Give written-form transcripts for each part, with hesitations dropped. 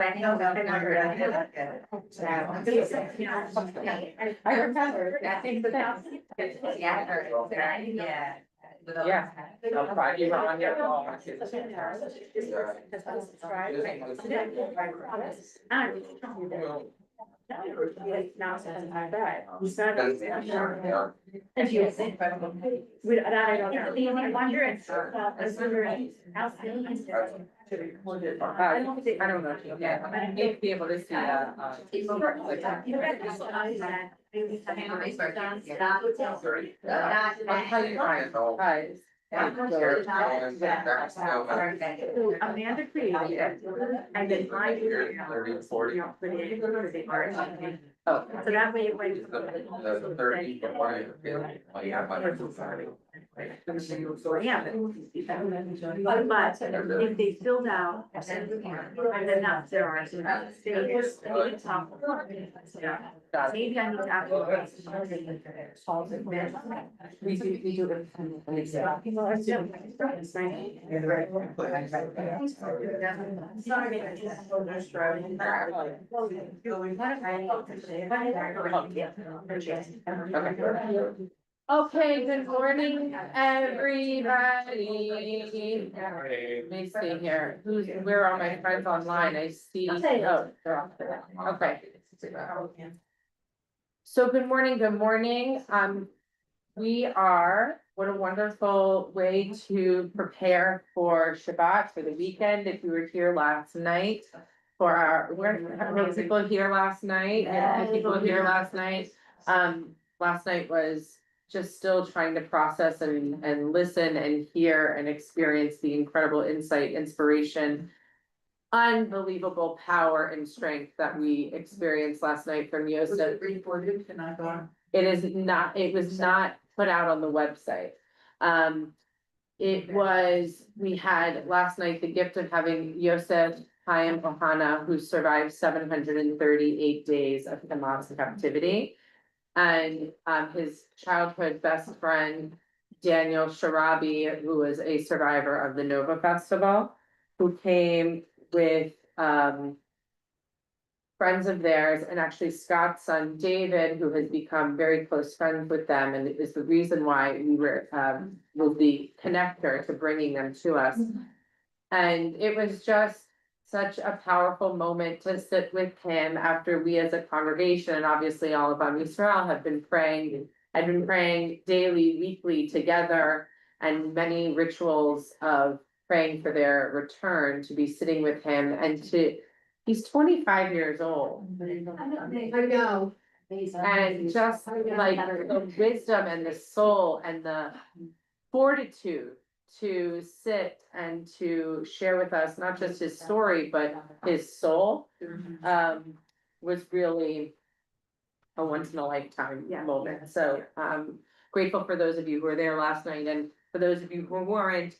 I remember, I think that. Yeah. Yeah. I'll find you on your phone. Now it's not bad. And you think, we, I don't know, I wonder if, I was wondering, how soon I said. I don't know, yeah, I need to be able to see that. I'll tell you guys. So Amanda created it, and then I did it. Put it in, because they are. Oh. So that way it went. The 30. Yeah. But if they filled out, and then that's there are some stages, they can talk. Maybe I need to ask. We do it. Okay, good morning, everybody. Let me see here, where are my friends online? I see, oh, they're off there. Okay. So good morning, we are, what a wonderful way to prepare for Shabbat, for the weekend. If you were here last night for our, were people here last night? Yeah, people here last night. Last night was just still trying to process and listen and hear and experience the incredible insight, inspiration, unbelievable power and strength that we experienced last night from Yosef. It is not, it was not put out on the website. It was, we had last night the gift of having Yosef Chaim Ohana, who survived 738 days of Hamas captivity. And his childhood best friend, Daniel Sharabi, who was a survivor of the Nova Festival, who came with friends of theirs, and actually Scott's son David, who has become very close friends with them, and is the reason why we were was the connector to bringing them to us. And it was just such a powerful moment to sit with him after we as a congregation, and obviously all of Am Yisrael have been praying, I've been praying daily, weekly together, and many rituals of praying for their return, to be sitting with him and to, he's 25 years old. I know. And just like the wisdom and the soul and the fortitude to sit and to share with us, not just his story, but his soul, was really a once in a lifetime moment. So grateful for those of you who were there last night, and for those of you who weren't,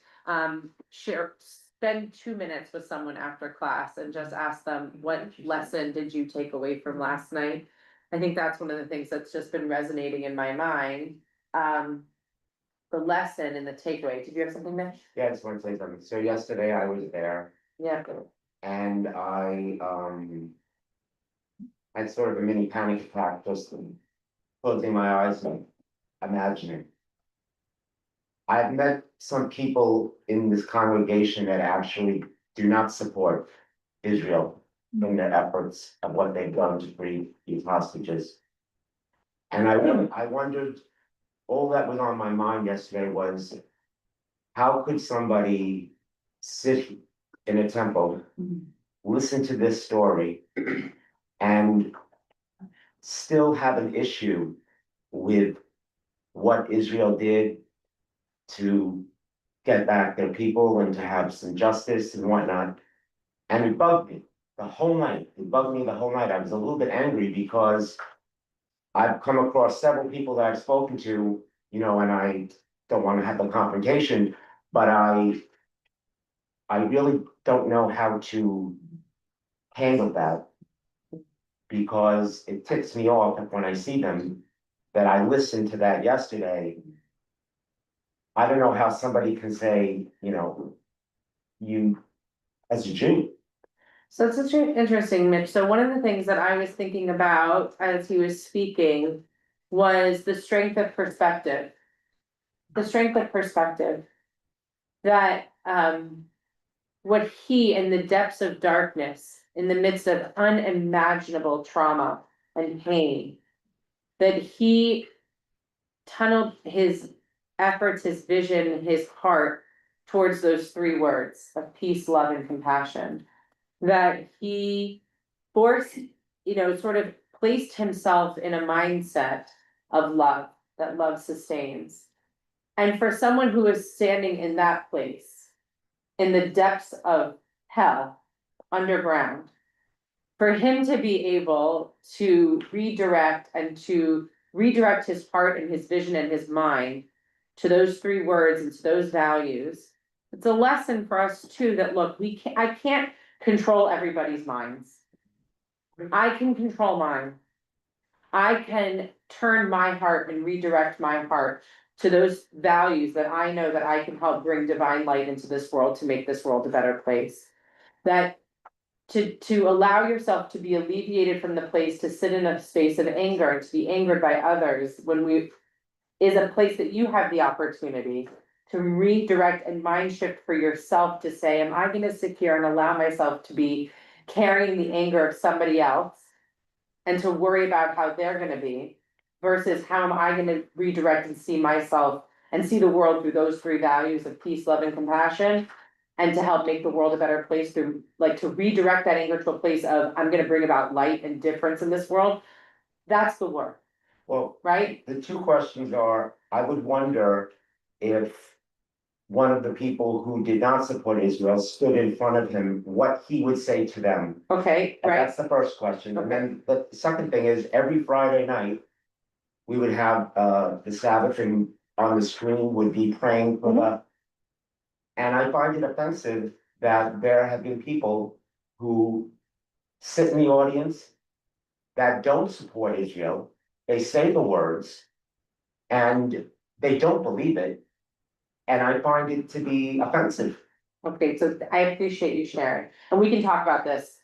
spend 2 minutes with someone after class and just ask them, what lesson did you take away from last night? I think that's one of the things that's just been resonating in my mind. The lesson and the takeaway. Did you have something, Mitch? Yeah, I just want to say something. So yesterday I was there Yeah. and I had sort of a mini panic attack, just closing my eyes and imagining. I've met some people in this congregation that actually do not support Israel in their efforts of what they've done to free these hostages. And I wondered, all that was on my mind yesterday was, how could somebody sit in a temple, listen to this story, and still have an issue with what Israel did to get back their people and to have some justice and whatnot? And it bugged me the whole night. It bugged me the whole night. I was a little bit angry because I've come across several people that I've spoken to, and I don't want to have the confrontation, but I really don't know how to handle that, because it ticks me off when I see them, that I listened to that yesterday. I don't know how somebody can say, you as a Jew, So it's such an interesting, Mitch. So one of the things that I was thinking about as he was speaking was the strength of perspective. The strength of perspective. That what he in the depths of darkness, in the midst of unimaginable trauma and pain, that he tunneled his efforts, his vision, his heart towards those three words of peace, love, and compassion. That he forced, sort of placed himself in a mindset of love, that love sustains. And for someone who is standing in that place, in the depths of hell, underground, for him to be able to redirect his heart and his vision and his mind to those three words and to those values. It's a lesson for us too, that look, I can't control everybody's minds. I can control mine. I can turn my heart and redirect my heart to those values that I know that I can help bring divine light into this world to make this world a better place. That to allow yourself to be alleviated from the place, to sit in a space of anger and to be angered by others is a place that you have the opportunity to redirect and mind shift for yourself to say, am I gonna sit here and allow myself to be carrying the anger of somebody else and to worry about how they're gonna be, versus how am I gonna redirect and see myself and see the world through those three values of peace, love, and compassion, and to help make the world a better place through, like, to redirect that anger to a place of, I'm gonna bring about light and difference in this world. That's the work, Well, right? the two questions are, I would wonder if one of the people who did not support Israel stood in front of him, what he would say to them. Okay, And right, that's the first question. And then the second thing is, every Friday night, we would have the Sabbath and on the screen would be praying for the. And I find it offensive that there have been people who sit in the audience that don't support Israel. They say the words and they don't believe it. And I find it to be offensive. okay, so I appreciate you sharing, and we can talk about this.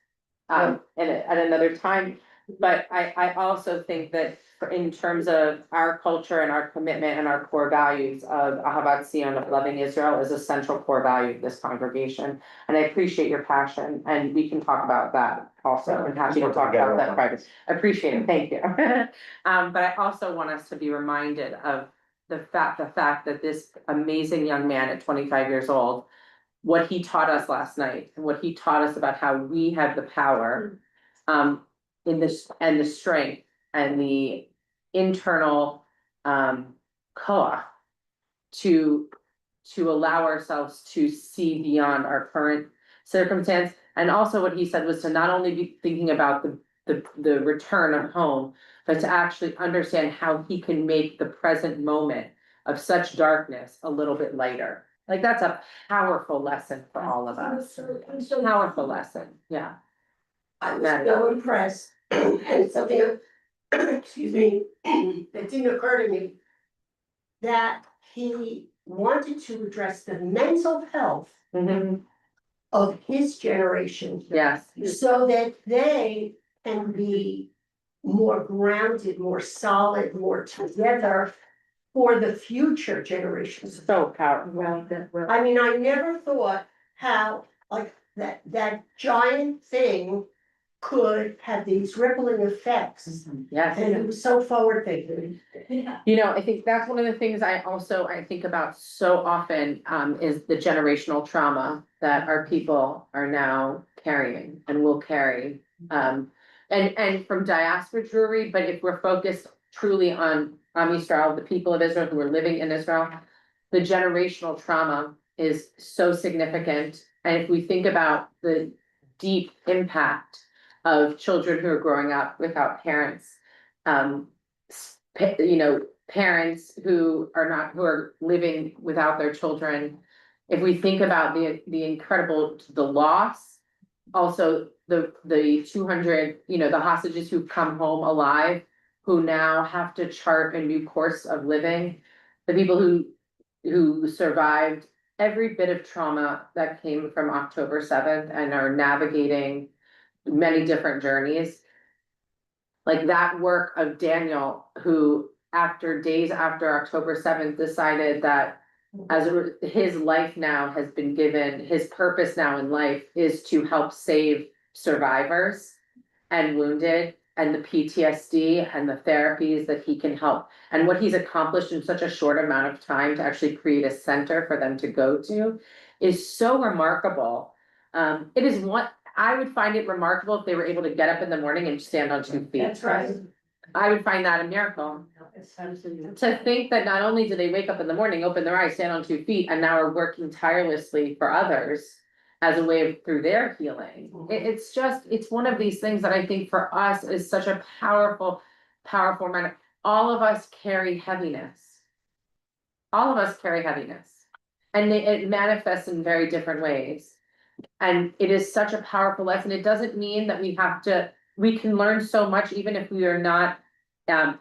At another time, but I also think that in terms of our culture and our commitment and our core values of Ahavat Zion, of loving Israel, is a central core value of this congregation. And I appreciate your passion, and we can talk about that also, and happy to talk about that private. I appreciate it, thank you. But I also want us to be reminded of the fact that this amazing young man at 25 years old, what he taught us last night and what he taught us about how we have the power in this, and the strength and the internal koach to allow ourselves to see beyond our current circumstance. And also what he said was to not only be thinking about the return of home, but to actually understand how he can make the present moment of such darkness a little bit lighter. Like, that's a powerful lesson for all of us. Powerful lesson, yeah. I was so impressed, and something, excuse me, that didn't occur to me. That he wanted to address the mental health Mhm. of his generation. Yes, So that they can be more grounded, more solid, more together for the future generations. so powerful. I mean, I never thought how, like, that giant thing could have these rippling effects. Yes. And it was so forward thinking. I think that's one of the things I think about so often, is the generational trauma that our people are now carrying and will carry. And from diaspora Jewry, but if we're focused truly on Israel, the people of Israel who are living in Israel, the generational trauma is so significant. And if we think about the deep impact of children who are growing up without parents, parents who are living without their children. If we think about the incredible, the loss, also the 200, the hostages who've come home alive, who now have to chart a new course of living, the people who survived every bit of trauma that came from October 7th and are navigating many different journeys. Like that work of Daniel, who days after October 7th, decided that his life now has been given, his purpose now in life is to help save survivors and wounded, and the PTSD and the therapies that he can help. And what he's accomplished in such a short amount of time to actually create a center for them to go to is so remarkable. It is what I would find it remarkable if they were able to get up in the morning and stand on 2 feet. That's right. I would find that a miracle. To think that not only do they wake up in the morning, open their eyes, stand on 2 feet, and now are working tirelessly for others as a way of through their healing. It's one of these things that I think for us is such a powerful matter. All of us carry heaviness. All of us carry heaviness. And it manifests in very different ways. And it is such a powerful lesson. It doesn't mean that we can learn so much even if we are not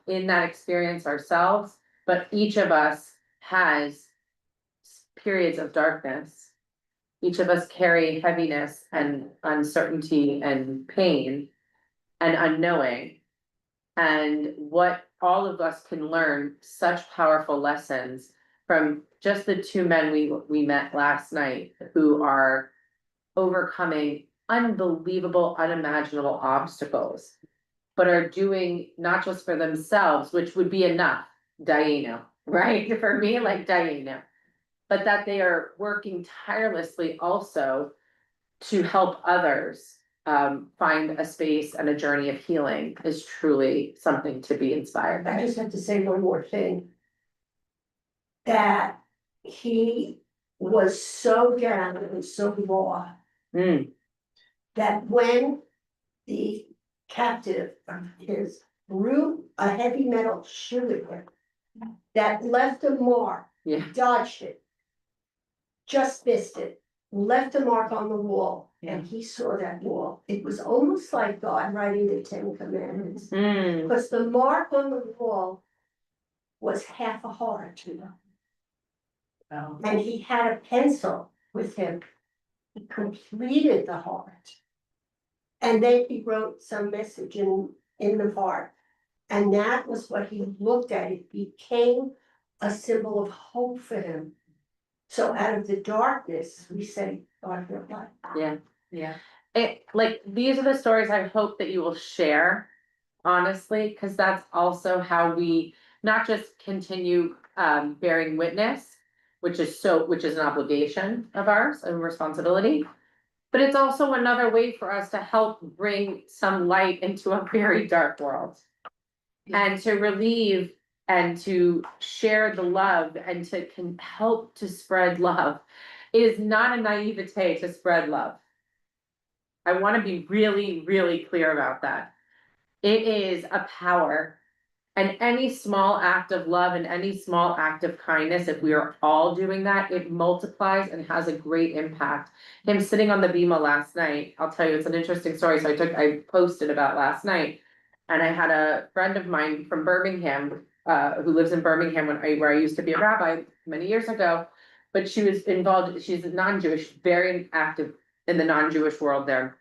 in that experience ourselves, but each of us has periods of darkness. Each of us carry heaviness and uncertainty and pain and unknowing. And what all of us can learn such powerful lessons from just the two men we met last night who are overcoming unbelievable, unimaginable obstacles, but are doing not just for themselves, which would be enough, Diana, right? For me, like Diana, but that they are working tirelessly also to help others find a space and a journey of healing is truly something to be inspired I by. just have to say one more thing. That he was so down and so raw Mm, that when the captive of his threw a heavy metal shoe at him that left a mark, yeah, dodged it, just missed it, left a mark on the wall, and he saw that wall. It was almost like God writing the 10 Commandments, because the mark on the wall was half a heart. And he had a pencil with him. He completed the heart. And then he wrote some message in the heart. And that was what he looked at. It became a symbol of hope for him. So out of the darkness, we say, God, your light. yeah. Yeah. These are the stories I hope that you will share, honestly, because that's also how we not just continue bearing witness, which is an obligation of ours and responsibility, but it's also another way for us to help bring some light into a very dark world. And to relieve and to share the love and to help to spread love. It is not a naivete to spread love. I want to be really, really clear about that. It is a power. And any small act of love and any small act of kindness, if we are all doing that, it multiplies and has a great impact. Him sitting on the bima last night, I'll tell you, it's an interesting story. So I posted about last night. And I had a friend of mine from Birmingham, who lives in Birmingham where I used to be a rabbi many years ago. But she was involved, she's non-Jewish, very active in the non-Jewish world there.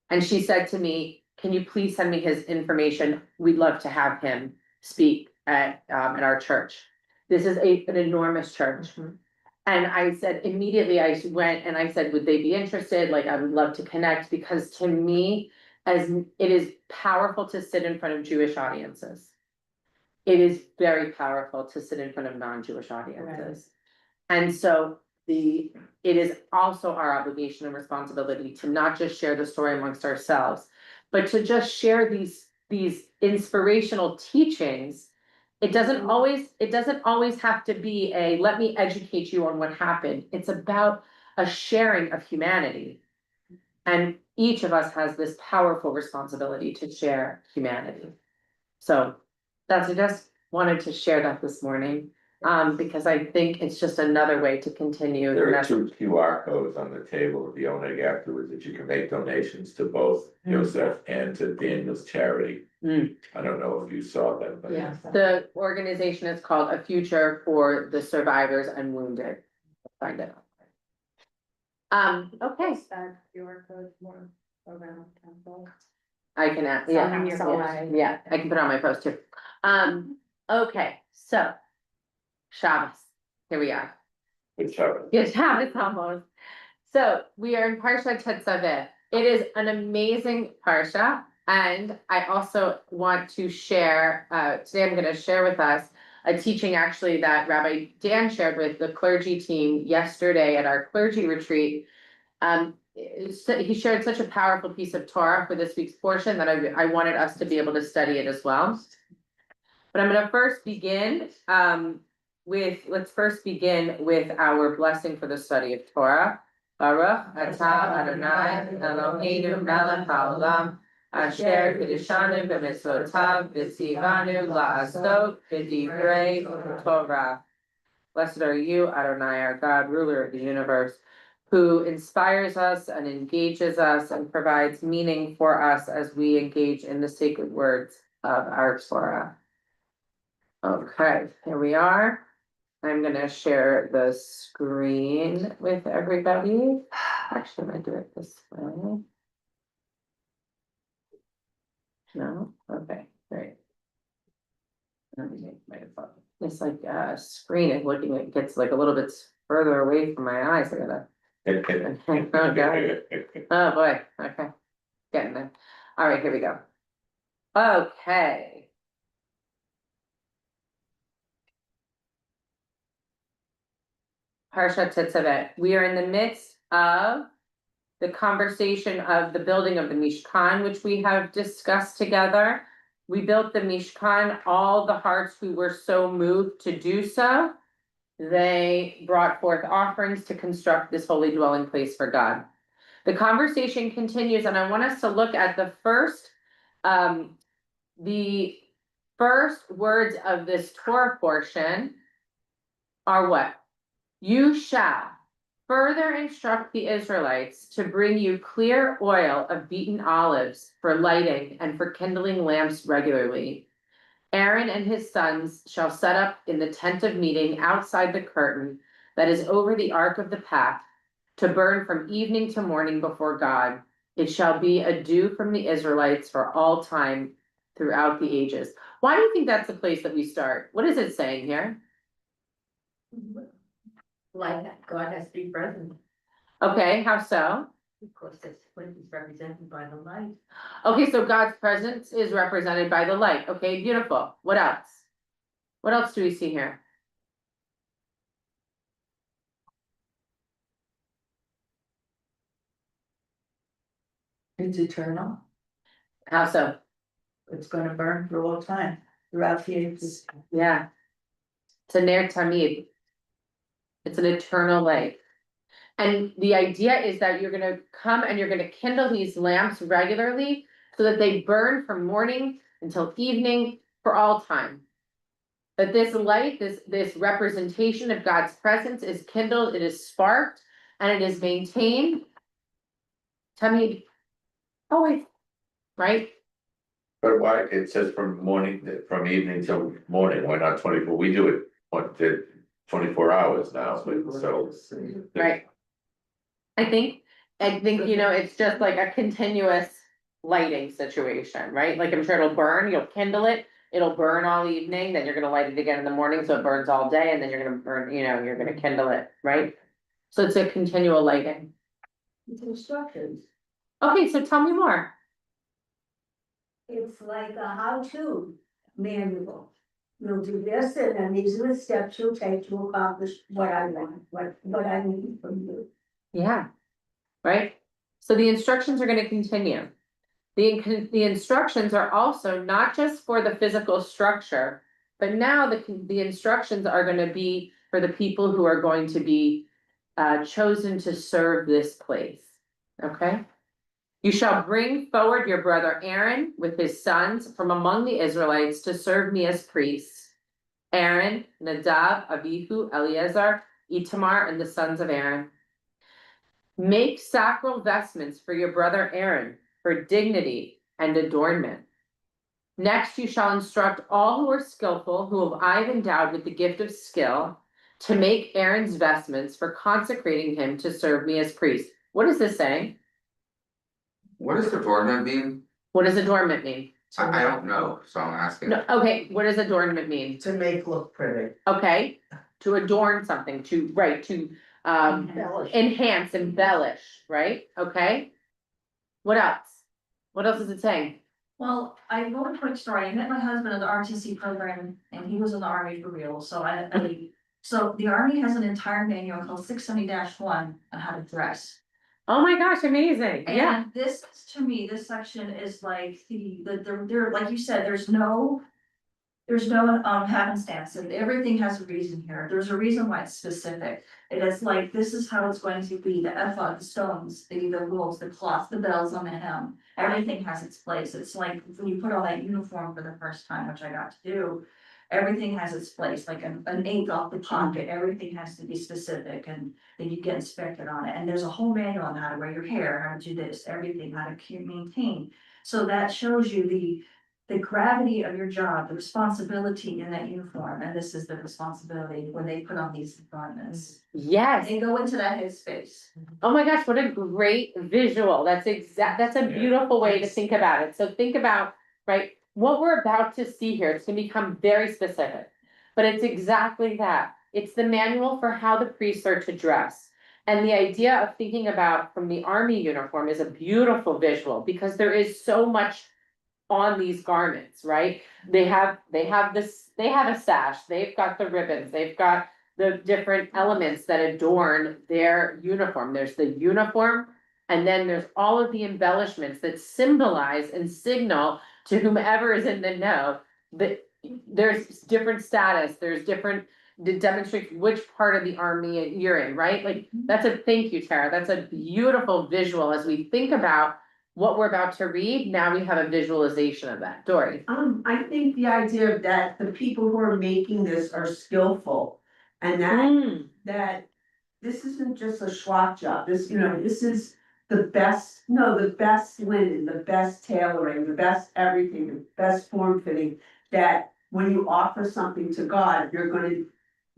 And she said to me, can you please send me his information? We'd love to have him speak at our church. This is an enormous church. And I said, immediately I went and I said, would they be interested? Like, I would love to connect, because to me, as it is powerful to sit in front of Jewish audiences. It is very powerful to sit in front of non-Jewish audiences. Right. And so it is also our obligation and responsibility to not just share the story amongst ourselves, but to just share these inspirational teachings. It doesn't always have to be let me educate you on what happened. It's about a sharing of humanity. And each of us has this powerful responsibility to share humanity. So I just wanted to share that this morning. Because I think it's just another way to continue. There are 2 QR codes on the table of the Oneg afterwards that you can make donations to both Yosef and to Daniel's charity. I don't know if you saw them, but yeah. The organization is called A Future for the Survivors and Wounded. Find it. Okay. That QR code more. I can, yeah, Some years away. yeah, I can put it on my post too. Okay, so. Shabbos, here we are. Good job. Good Shabbos almost. So we are in Parsha Tetzaveh. It is an amazing Parsha. And I also want to share, today I'm gonna share with us a teaching actually that Rabbi Dan shared with the clergy team yesterday at our clergy retreat. He shared such a powerful piece of Torah for this week's portion that I wanted us to be able to study it as well. But I'm gonna first begin, let's first begin with our blessing for the study of Torah. Baruch atah Adonai Eloheinu melech haolam asher kiddushanu b'mitzvotav v'tzivanu la'asot b'divrei Torah. Blessed are you, Adonai, our God, ruler of the universe, who inspires us and engages us and provides meaning for us as we engage in the sacred words of our Torah. Okay, here we are. I'm gonna share the screen with everybody. Actually, I'm gonna do it this way. No, okay, great. Let me make my phone. It's like screen is looking, it gets like a little bit further away from my eyes. I gotta. Okay. Oh boy, okay. Getting there. All right, here we go. Okay. Parsha Tetzaveh. We are in the midst of the conversation of the building of the Mishkan, which we have discussed together. We built the Mishkan, all the hearts who were so moved to do so. They brought forth offerings to construct this holy dwelling place for God. The conversation continues, and I want us to look at the first words of this Torah portion are what? You shall further instruct the Israelites to bring you clear oil of beaten olives for lighting and for kindling lamps regularly. Aaron and his sons shall set up in the tent of meeting outside the curtain that is over the ark of the pact to burn from evening to morning before God. It shall be a dew from the Israelites for all time throughout the ages. Why do you think that's the place that we start? What is it saying here? Like that, God has to be present, Okay, how so? because this place is represented by the light. Okay, so God's presence is represented by the light. Okay, beautiful. What else? What else do we see here? It's eternal. How so? It's gonna burn for all time, throughout the ages. Yeah. It's a ner tamid. It's an eternal light. And the idea is that you're gonna come and you're gonna kindle these lamps regularly so that they burn from morning until evening for all time. That this light, this representation of God's presence is kindled, it is sparked, and it is maintained. Tamid. Always, right? But why, it says from evening till morning, why not 24? We do it 24 hours now, so. Right. I think, it's just like a continuous lighting situation, right? Like I'm sure it'll burn, you'll kindle it, it'll burn all evening, then you're gonna light it again in the morning, so it burns all day, and then you're gonna burn, you're gonna kindle it, right? So it's a continual lighting. It's instructions. Okay, so tell me more. It's like a how-to manual. You'll do this, and then these are the steps you'll take to accomplish what I want, what I need from you. Yeah. Right? So the instructions are gonna continue. The instructions are also not just for the physical structure, but now the instructions are gonna be for the people who are going to be chosen to serve this place, okay? You shall bring forward your brother Aaron with his sons from among the Israelites to serve me as priests. Aaron, Nadab, Abihu, Eleazar, Itamar, and the sons of Aaron. Make sacral vestments for your brother Aaron for dignity and adornment. Next, you shall instruct all who are skillful, whom I have endowed with the gift of skill, to make Aaron's vestments for consecrating him to serve me as priest. What is this saying? What does adornment mean? What does adornment mean? I don't know, so I'm asking. No, okay, what does adornment mean? To make look pretty. Okay, to adorn something, to, right, to, Embellish. enhance, embellish, right? Okay? What else? What else is it saying? Well, I wrote a quick story. I met my husband at the RTC program and he was in the army for real, so so the army has an entire manual called 670-1 on how to dress. Oh my gosh, amazing, yeah. And this, to me, this section is like there, like you said, there's no happenstance, and everything has a reason here. There's a reason why it's specific. It is like, this is how it's going to be, the ephod, the stones, the wolves, the cloth, the bells on the hem. Everything has its place. It's like when you put all that uniform for the first time, which I got to do. Everything has its place, like an ink off the pocket, everything has to be specific, and then you get inspected on it. And there's a whole manual on how to wear your hair, how to do this, everything, how to maintain. So that shows you the gravity of your job, the responsibility in that uniform, and this is the responsibility when they put on these garments. Yes, They go into that headspace. oh my gosh, what a great visual, that's a beautiful way to think about it, so think about, right? What we're about to see here, it's gonna become very specific, but it's exactly that, it's the manual for how the priests are to dress. And the idea of thinking about from the army uniform is a beautiful visual, because there is so much on these garments, right? They have a sash, they've got the ribbons, they've got the different elements that adorn their uniform. There's the uniform, and then there's all of the embellishments that symbolize and signal to whomever is in the know that there's different status, there's different to demonstrate which part of the army you're in, right? Like, that's thank you, Tara, that's a beautiful visual as we think about what we're about to read. Now we have a visualization of that. Dory. I think the idea that the people who are making this are skillful, and that this isn't just a schlock job, this is the best linen, the best tailoring, the best everything, the best form fitting. That when you offer something to God, you're gonna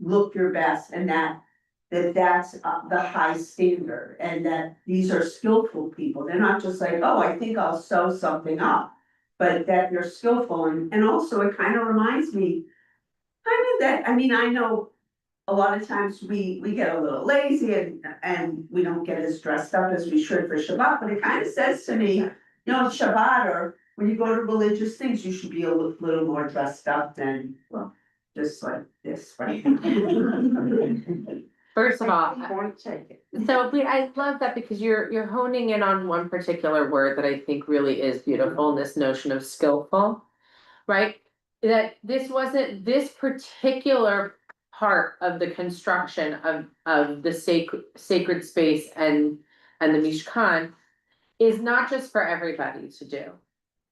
look your best, and that's the high standard, and that these are skillful people. They're not just like, oh, I think I'll sew something up, but that they're skillful. And also it kind of reminds me that, I mean, I know a lot of times we get a little lazy and we don't get as dressed up as we should for Shabbat, but it kind of says to me, Shabbat, or when you go to religious things, you should be a little more dressed up than, well, just like this, right? First of all, I love that, because you're honing in on one particular word that I think really is beautiful, this notion of skillful, right? That this wasn't this particular part of the construction of the sacred space and the Mishkan is not just for everybody to do,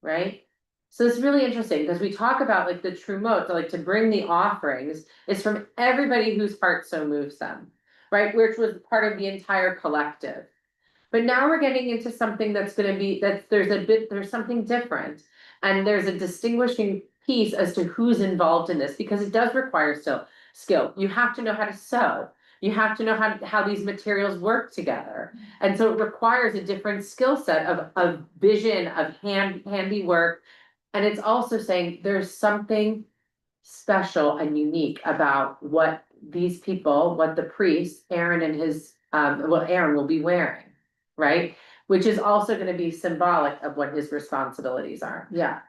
right? So it's really interesting, because we talk about like the trumot, like to bring the offerings, is from everybody whose heart so moves them, right? Which was part of the entire collective. But now we're getting into something that's gonna be, there's something different. And there's a distinguishing piece as to who's involved in this, because it does require skill. You have to know how to sew. You have to know how these materials work together. And so it requires a different skill set of vision, of handiwork. And it's also saying there's something special and unique about what these people, what the priest, Aaron and his, what Aaron will be wearing, right? Which is also gonna be symbolic of what his responsibilities are, yeah.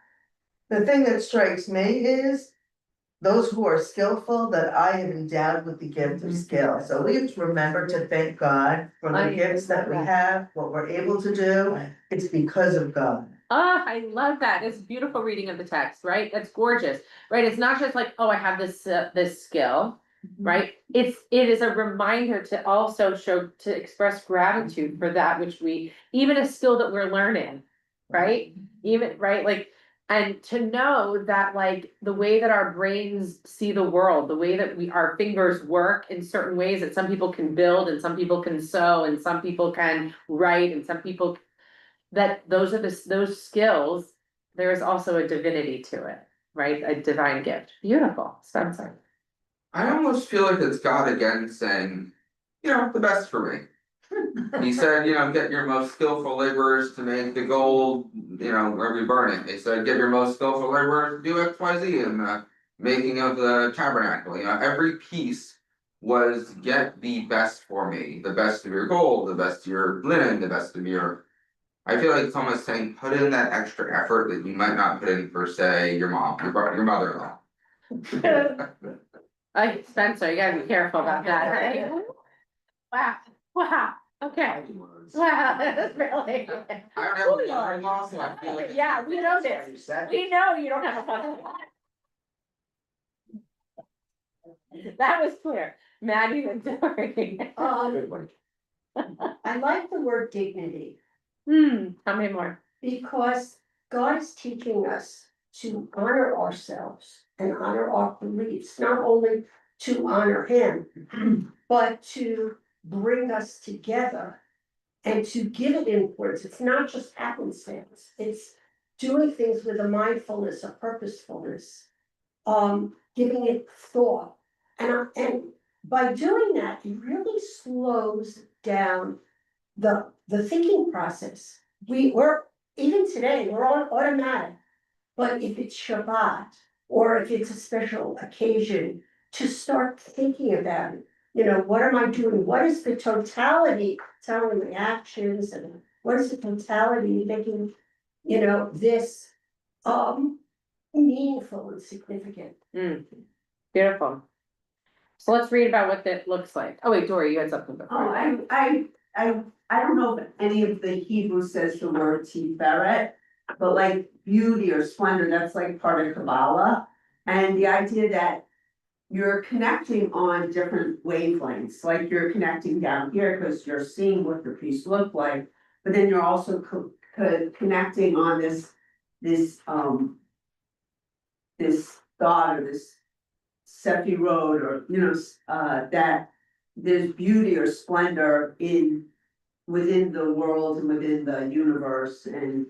The thing that strikes me is those who are skillful, that I am endowed with the gift of skill. So we have to remember to thank God for the gifts that we have, what we're able to do. It's because of God. Oh, I love that. It's a beautiful reading of the text, right? That's gorgeous, right? It's not just like, oh, I have this skill, right? It is a reminder to also to express gratitude for that which even a skill that we're learning, right? Even, right, like, and to know that like the way that our brains see the world, the way that our fingers work in certain ways, that some people can build and some people can sew and some people can write and some people, that those are those skills, there is also a divinity to it, right? A divine gift. Beautiful, Spencer. I almost feel like it's God again saying, the best for me. He said, get your most skillful laborers to make the gold, wherever you burn it. He said, get your most skillful laborers to do X, Y, Z in the making of the tabernacle. Every piece was get the best for me, the best of your gold, the best of your linen, the best of your. I feel like it's almost saying put in that extra effort that you might not put in for, say, your mom, your mother-in-law. Spencer, you gotta be careful about that, right? Wow, wow, okay, wow, that's really. I don't have a mother-in-law, so I feel like. Yeah, we know this, we know you don't have a mother-in-law. That was clear, Maddie and Dory. I like the word dignity, Tell me more. because God is teaching us to honor ourselves and honor our beliefs, not only to honor him, but to bring us together and to give it importance. It's not just happenstance, it's doing things with a mindfulness, a purposefulness, giving it thought. And by doing that, it really slows down the thinking process. We're, even today, we're on automatic. But if it's Shabbat, or if it's a special occasion, to start thinking about it. What am I doing? What is the totality, telling my actions, and what is the totality making, this meaningful and significant? Beautiful. So let's read about what that looks like. Oh wait, Dory, you had something before. Oh, I don't know if any of the Hebrew says the word tiferet, but like beauty or splendor, that's like part of Kabbalah. And the idea that you're connecting on different wavelengths, like you're connecting down here because you're seeing what the piece looked like, but then you're also connecting on this thought or this Sefi road, or that there's beauty or splendor within the world and within the universe, and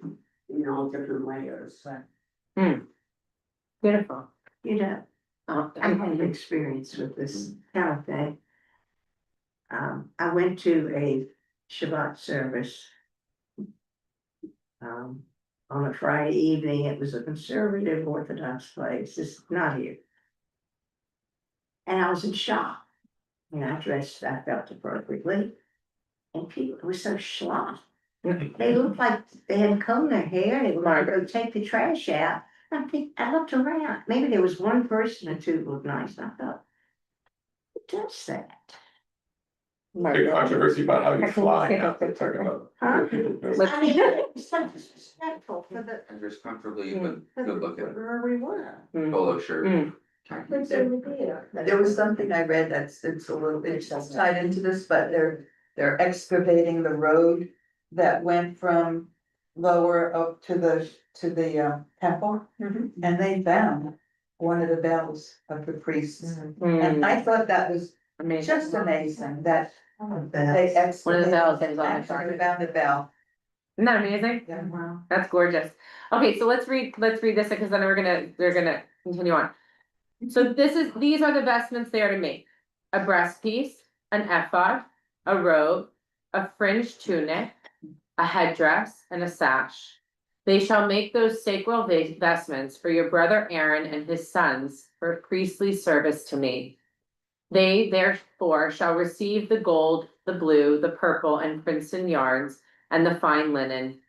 different layers. Beautiful. I had an experience with this kind of thing. I went to a Shabbat service. On a Friday evening. It was a conservative Orthodox place, it's not here. And I was in shock. I felt appropriately. And people were so schlock. They looked like they hadn't combed their hair, they were going to go take the trash out. I looked around, maybe there was one person or two who looked nice, and I thought, who does that? Big controversy about how you fly now, they're talking about. Huh? I mean, it's so disrespectful for the, And just comfortably, but good looking, where we were. polo shirt. What's in the beer? There was something I read it's a little bit just tied into this, but they're excavating the road that went from lower up to the temple. And they found one of the bells of the priests. And I thought that was just amazing that they excavated. One of the bells that is on the actually garden. found the bell. Isn't that amazing? Yeah. Wow, that's gorgeous. Okay, so let's read this because then we're gonna continue on. So these are the vestments they are to make: a breastpiece, an ephod, a robe, a fringed tunic, a headdress, and a sash. They shall make those sacred vestments for your brother Aaron and his sons for priestly service to me. They therefore shall receive the gold, the blue, the purple, and crimson yarns, and the fine linen.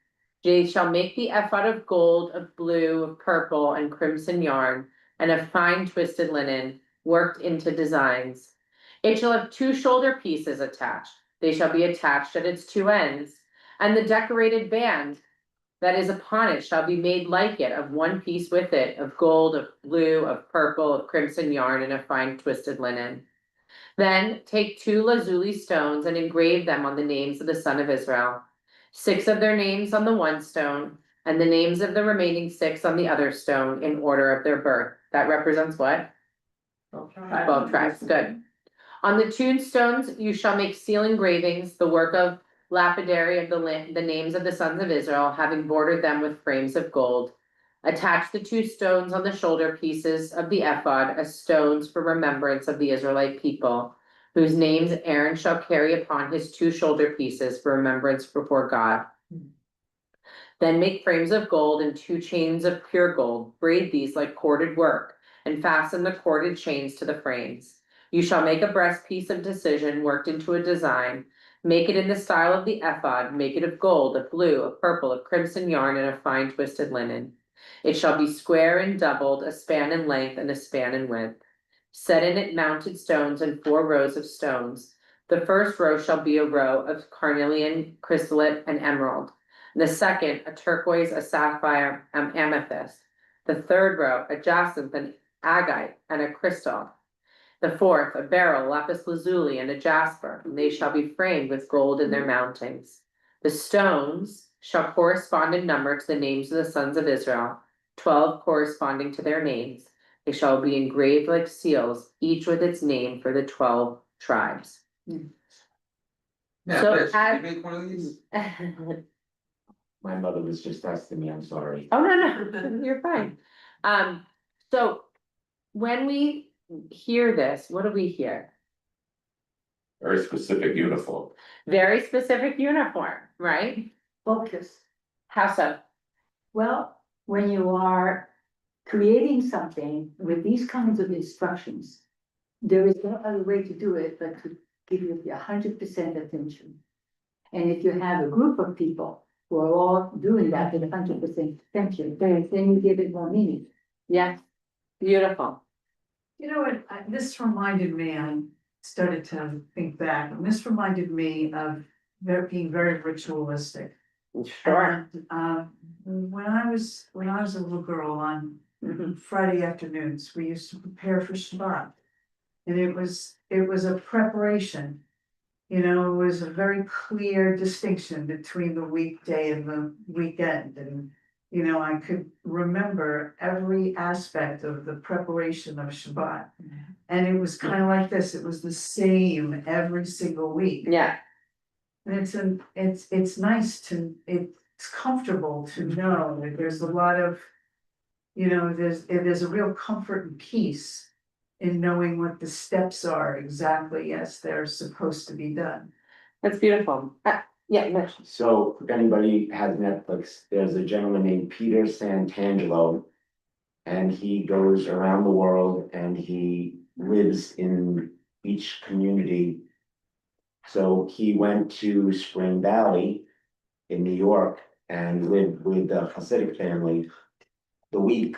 They shall make the ephod of gold, of blue, of purple, and crimson yarn, and of fine twisted linen, worked into designs. It shall have 2 shoulder pieces attached. They shall be attached at its 2 ends, and the decorated band that is upon it shall be made like it, of 1 piece with it, of gold, of blue, of purple, of crimson yarn, and of fine twisted linen. Then take 2 lazuli stones and engrave them on the names of the son of Israel. 6 of their names on the one stone, and the names of the remaining 6 on the other stone in order of their birth. That represents what? 12 tribes, good. On the tombstones you shall make seal engravings, the work of lapidary of the names of the sons of Israel, having bordered them with frames of gold. Attach the 2 stones on the shoulder pieces of the ephod as stones for remembrance of the Israelite people. whose names Aaron shall carry upon his 2 shoulder pieces for remembrance before God. Then make frames of gold and 2 chains of pure gold, braid these like corded work, and fasten the corded chains to the frames. You shall make a breastpiece of decision worked into a design. Make it in the style of the ephod, make it of gold, of blue, of purple, of crimson yarn, and of fine twisted linen. It shall be square and doubled, a span in length and a span in width. Set in it mounted stones and 4 rows of stones. The first row shall be a row of carnelian, chrysolite, and emerald. The second, a turquoise, a sapphire, amethyst. The third row, a jacinth, an agate, and a crystal. The fourth, a beryl, lapis lazuli, and a jasper, and they shall be framed with gold in their mountings. The stones shall correspond in number to the names of the sons of Israel, 12 corresponding to their names. They shall be engraved like seals, each with its name for the 12 tribes. Yeah, So Rich, as- you make one of these? My mother was just testing me, I'm sorry. Oh, no, you're fine. So when we hear this, what do we hear? Very specific uniform. Very specific uniform, right? Focus. How so? Well, when you are creating something with these kinds of instructions, there is no other way to do it but to give you 100% attention. And if you have a group of people who are all doing that with 100% attention, then you give it more meaning. Yes, beautiful. You know what, this reminded me, I started to think back, and this reminded me of being very ritualistic. Sure. And, when I was a little girl on Friday afternoons, we used to prepare for Shabbat. And it was a preparation, you know, it was a very clear distinction between the weekday and the weekend, and you know, I could remember every aspect of the preparation of Shabbat. And it was kind of like this, it was the same every single week. Yeah, And it's nice to, it's comfortable to know that there's a lot of, you know, there's a real comfort and peace in knowing what the steps are exactly as they're supposed to be done. that's beautiful. Yeah, Mitch. So if anybody has Netflix, there's a gentleman named Peter Santangelo. And he goes around the world and he lives in each community. So he went to Spring Valley in New York and lived with a Hasidic family the week,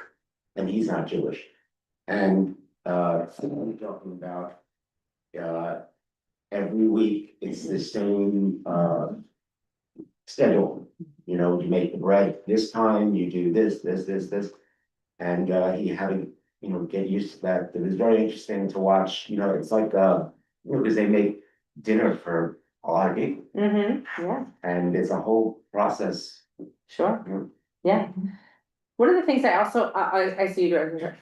and he's not Jewish. And we're talking about every week it's the same schedule. You know, you make the bread this time, you do this. And he had to, you know, get used to that. It was very interesting to watch, you know, it's like you know, because they make dinner for a lot of people. Yeah, And it's a whole process. sure. Yeah. One of the things I also, I see you doing,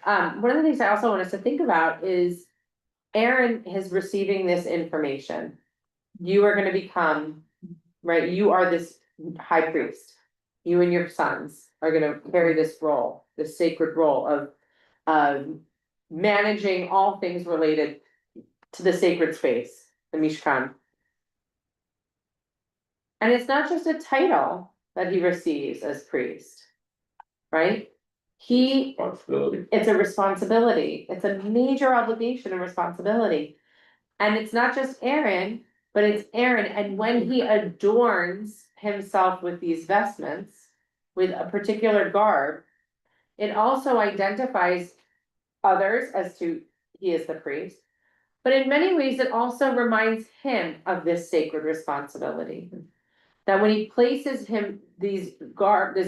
one of the things I also want us to think about is Aaron is receiving this information. You are gonna become, right, you are this high priest. You and your sons are gonna carry this role, this sacred role of managing all things related to the sacred space, the Mishkan. And it's not just a title that he receives as priest, right? Responsibility. It's a responsibility. It's a major obligation and responsibility. And it's not just Aaron, but it's Aaron. And when he adorns himself with these vestments, with a particular garb, it also identifies others as to he is the priest. But in many ways, it also reminds him of this sacred responsibility. That when he places him this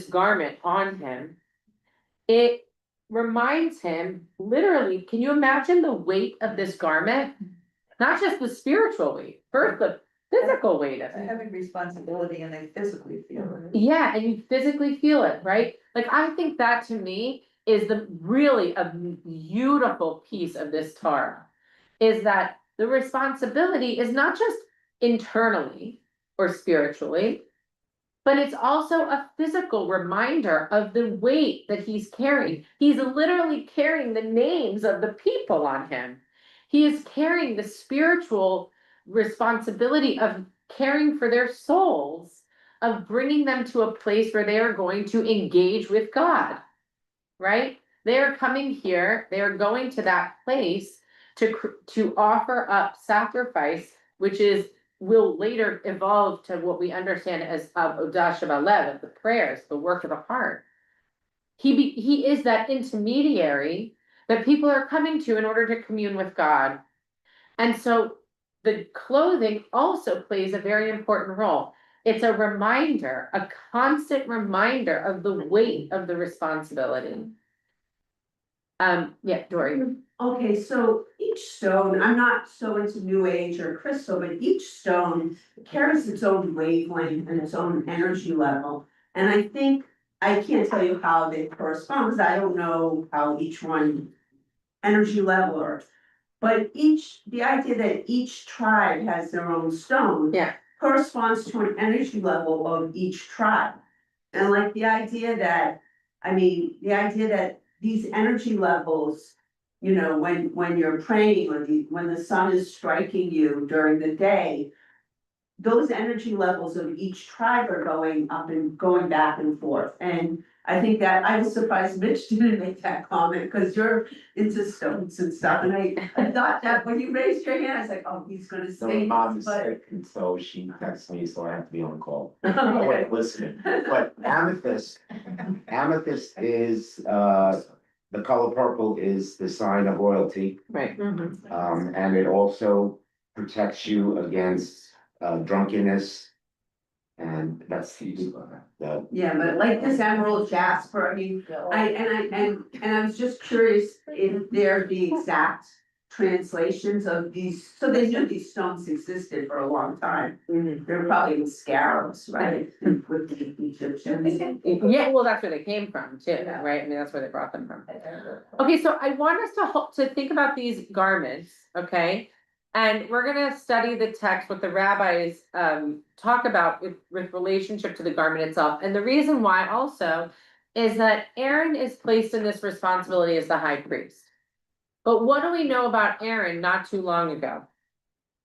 garment on him, it reminds him, literally, can you imagine the weight of this garment? Not just the spiritual weight, first the physical weight of it. Having responsibility and they physically feel it. Yeah, and you physically feel it, right? Like, I think that to me is really a beautiful piece of this Torah. Is that the responsibility is not just internally or spiritually, but it's also a physical reminder of the weight that he's carrying. He's literally carrying the names of the people on him. he is carrying the spiritual responsibility of caring for their souls, of bringing them to a place where they are going to engage with God, right? They are coming here, they are going to that place to offer up sacrifice, which will later evolve to what we understand as Odah Shabbat Lev, the prayers, the work of the heart. He is that intermediary that people are coming to in order to commune with God. And so the clothing also plays a very important role. It's a reminder, a constant reminder of the weight of the responsibility. Yeah, Dory. Okay, so each stone, I'm not so into new age or crystal, but each stone carries its own wavelength and its own energy level. And I think, I can't tell you how they correspond, because I don't know how each one energy level or. But the idea that each tribe has their own stone. Yeah. Corresponds to an energy level of each tribe. And like the idea that, these energy levels, you know, when you're praying or when the sun is striking you during the day, those energy levels of each tribe are going up and going back and forth. And I think that I was surprised Mitch didn't make that comment, because you're into stones and stuff. And I thought that when you raised your hand, I was like, oh, he's gonna So say mom this, is but. sick, and so she texts me, so I have to be on call. Okay. I wasn't listening, but amethyst is, the color purple is the sign of royalty. Right. And it also protects you against drunkenness. And that's the, Yeah, but like this emerald jasper, I mean, I was just curious if they're the exact translations of these, so they knew these stones existed for a long time. They're probably in scarabs, right? With the Egyptians. Yeah, well, that's where they came from too, Yeah. right? I mean, that's where they brought them from. Okay, so I want us to think about these garments, okay? And we're gonna study the text, what the rabbis talk about with relationship to the garment itself. And the reason why also is that Aaron is placed in this responsibility as the high priest. But what do we know about Aaron not too long ago?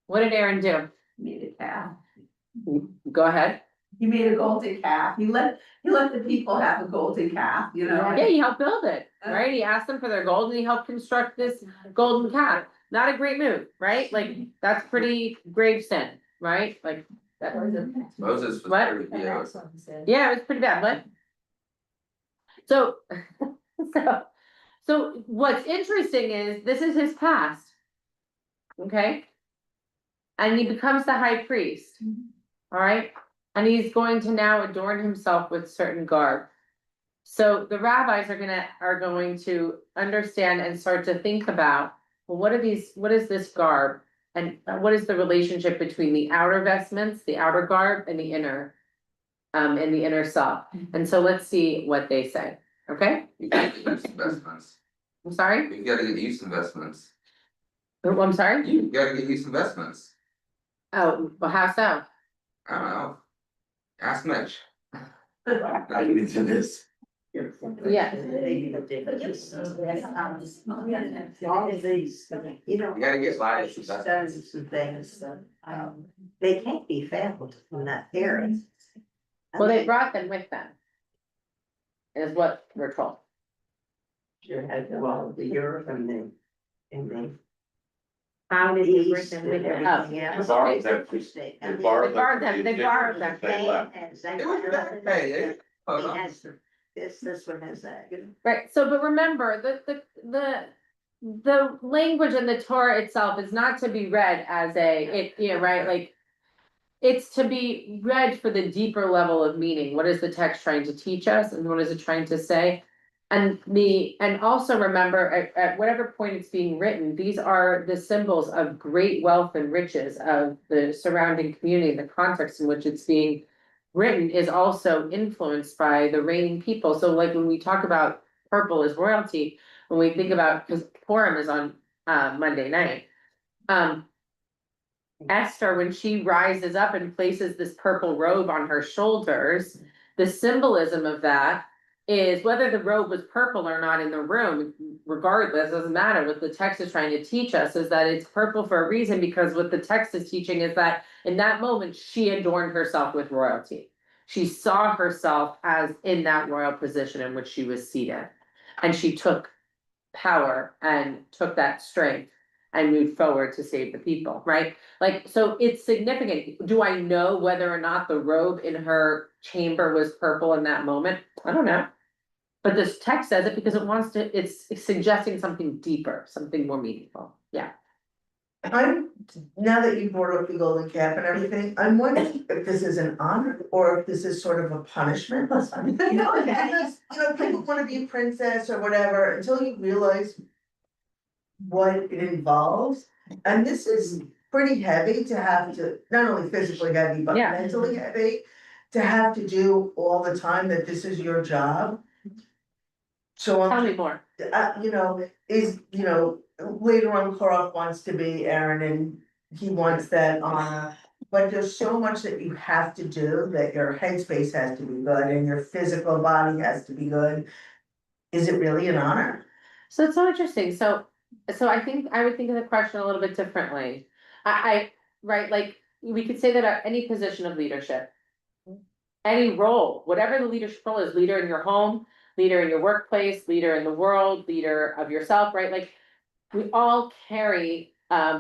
What did Aaron do? Made a calf. Go ahead. He made a golden calf. He let the people have a golden calf, you know? Yeah, he helped build it, right? He asked them for their gold and he helped construct this golden calf. Not a great move, right? Like, that's pretty grave sin, right? Like, that was Moses was What? pretty, yeah. yeah, it was pretty bad, but. So, so what's interesting is this is his past. Okay? And he becomes the high priest. All right? And he's going to now adorn himself with certain garb. So the rabbis are going to understand and start to think about, well, what is this garb? And what is the relationship between the outer vestments, the outer garb, and the inner self? And so let's see what they say, okay? You gotta get used to investments. I'm sorry? You gotta get used to investments. Oh, I'm sorry? You gotta get used to investments. Oh, well, how so? I don't know. Ask Mitch. not into this. Yeah. All of these, you know. You gotta get live. Stones and things, they can't be found in that area. Well, they brought them with them. Is what we're told. Sure had all of the Europe and the. How did he bring them with them? Oh. else. Borrowed them. They They borrowed them. They borrowed them. They left. It was back pay, eh? Hold He on. has this one has that. Right, so but remember, the language in the Torah itself is not to be read as right, like. It's to be read for the deeper level of meaning. What is the text trying to teach us and what is it trying to say? And also remember at whatever point it's being written, these are the symbols of great wealth and riches of the surrounding community. The context in which it's being written is also influenced by the reigning people. So like when we talk about purple as royalty, when we think about, because Purim is on Monday night. Esther, when she rises up and places this purple robe on her shoulders, the symbolism of that is whether the robe was purple or not in the room, regardless, doesn't matter. What the text is trying to teach us is that it's purple for a reason, because what the text is teaching is that in that moment, she adorned herself with royalty. She saw herself as in that royal position in which she was seated. And she took power and took that strength and moved forward to save the people, right? Like, so it's significant. Do I know whether or not the robe in her chamber was purple in that moment? I don't know. But this text says it because it wants to, it's suggesting something deeper, something more meaningful. Yeah. Now that you brought up the golden calf and everything, I'm wondering if this is an honor or if this is sort of a punishment. Because, people wanna be a princess or whatever until you realize what it involves. And this is pretty heavy to have to, not only physically heavy, but Yeah. mentally heavy. To have to do all the time that this is your job. So Tell me more. Later on, Korach wants to be Aaron and he wants that honor. But there's so much that you have to do, that your headspace has to be good and your physical body has to be good. Is it really an honor? So it's so interesting. So I think I would think of the question a little bit differently. Right, like, we could say that any position of leadership, any role, whatever the leadership role is, leader in your home, leader in your workplace, leader in the world, leader of yourself, right? Like, we all carry,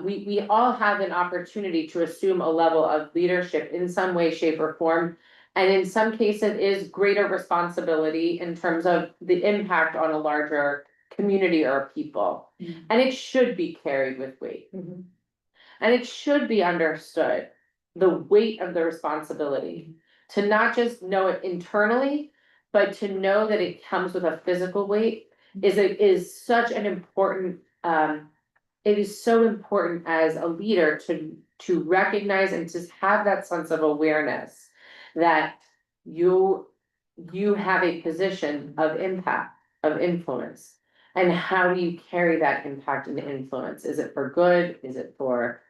we all have an opportunity to assume a level of leadership in some way, shape, or form. And in some cases, it is greater responsibility in terms of the impact on a larger community or people. And it should be carried with weight. And it should be understood, the weight of the responsibility, to not just know it internally, but to know that it comes with a physical weight is such an important, it is so important as a leader to recognize and to have that sense of awareness that you have a position of impact, of influence. And how do you carry that impact and influence? Is it for good? Is it for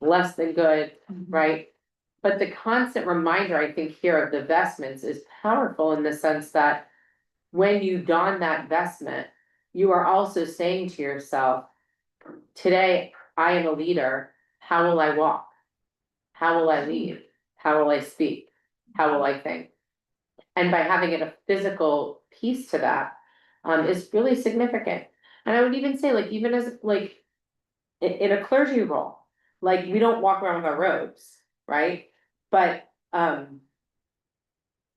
less than good, right? But the constant reminder, I think, here of the vestments is powerful in the sense that when you don that vestment, you are also saying to yourself, today I am a leader. How will I walk? How will I lead? How will I speak? How will I think? And by having it a physical piece to that, is really significant. And I would even say, like, even as like in a clergy role, like, we don't walk around with our robes, right? But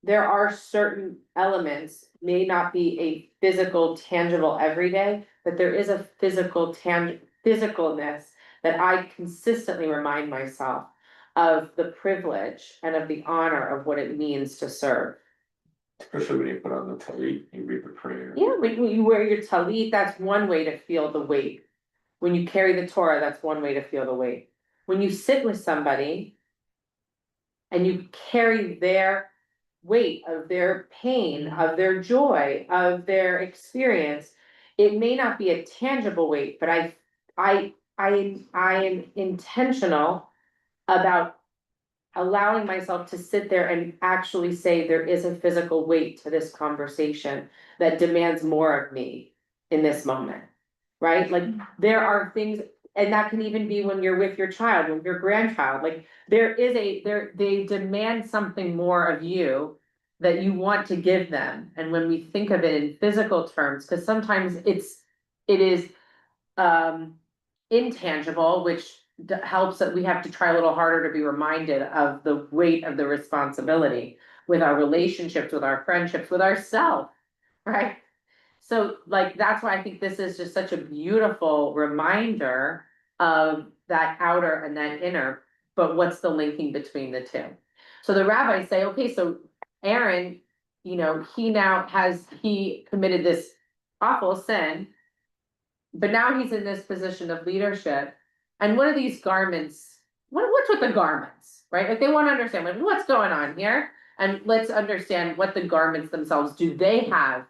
there are certain elements, may not be a physical, tangible everyday, but there is a physicalness that I consistently remind myself of the privilege and of the honor of what it means to serve. Especially when you put on the talit, you read the prayer. Yeah, when you wear your talit, that's one way to feel the weight. When you carry the Torah, that's one way to feel the weight. When you sit with somebody and you carry their weight of their pain, of their joy, of their experience, it may not be a tangible weight, but I am intentional about allowing myself to sit there and actually say there is a physical weight to this conversation that demands more of me in this moment, right? Like, there are things, and that can even be when you're with your child, with your grandchild, like, they demand something more of you that you want to give them. And when we think of it in physical terms, because sometimes it is intangible, which helps that we have to try a little harder to be reminded of the weight of the responsibility with our relationships, with our friendships, with ourselves, right? So, like, that's why I think this is just such a beautiful reminder of that outer and that inner, but what's the linking between the two? So the rabbis say, okay, so Aaron, he committed this awful sin, but now he's in this position of leadership. And what are these garments? What's with the garments, right? Like, they want to understand, like, what's going on here? And let's understand what the garments themselves, do they have?